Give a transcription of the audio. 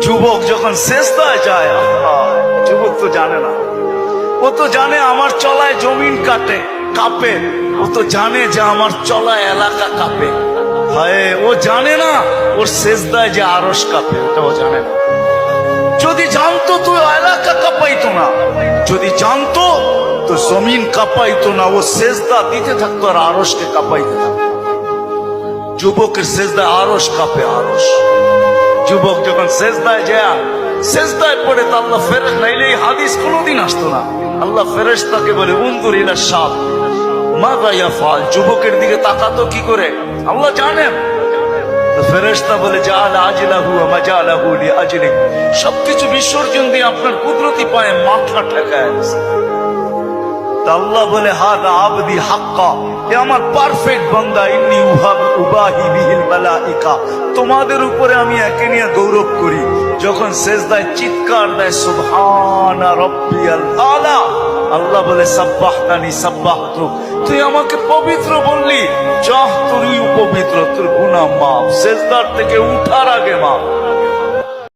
যুবক যখন সেজদায় যায়, যুবক তো জানে না, ও তো জানে আমার চলায় জমিন কাঁপে, ও তো জানে যে আমার চলায় এলাকা কাঁপে। হায়, ও জানে না ওর সেজদায় যে আরশ কাঁপে, ওটা ও জানে না। যদি জানতো তো এলাকা কাঁপাইতো না, যদি জানতো তো জমিন কাঁপাইতো না, ও সেজদা দিতে থাকতো আর আরশকে কাঁপাইতে থাকতো। যুবকের সেজদায় আরশ কাঁপে, আরশ। যুবক যখন সেজদায় পড়ে তো আল্লাহ ফেরেশতা, নাইলে এই হাদিস কোনোদিন আসতো না। আল্লাহ ফেরেশতাকে বলে উনজুর ইলা শাব মাযা ইয়াফআল, যুবকের দিকে তাকাতো কি করে আল্লাহ জানেন। তো ফেরেশতা বলে জাআলা আজলাহু ওয়া মাজালাহু লিআজলিক, সবকিছু বিসর্জন দিয়ে আপনার কুদরতি পায়ে মাথা ঠেকায় আছে। আল্লাহ বলে হাদা আবদি হাক্কা, এ আমার পারফেক্ট বান্দা, ইন্নী উবাহি বিহিল মালাইকা, তোমাদের উপরে আমি একে নিয়ে গৌরব করি। যখন সেজদায় চিৎকার দেয় সুবহানা রাব্বিয়াল আলা, আল্লাহ বলে সাব্বাহতানি সাব্বাহতুক, তুই আমাকে পবিত্র বললি, যাহ তুই পবিত্র, তোর গুনাহ মাফ, সেজদার থেকে উঠার আগে মাফ।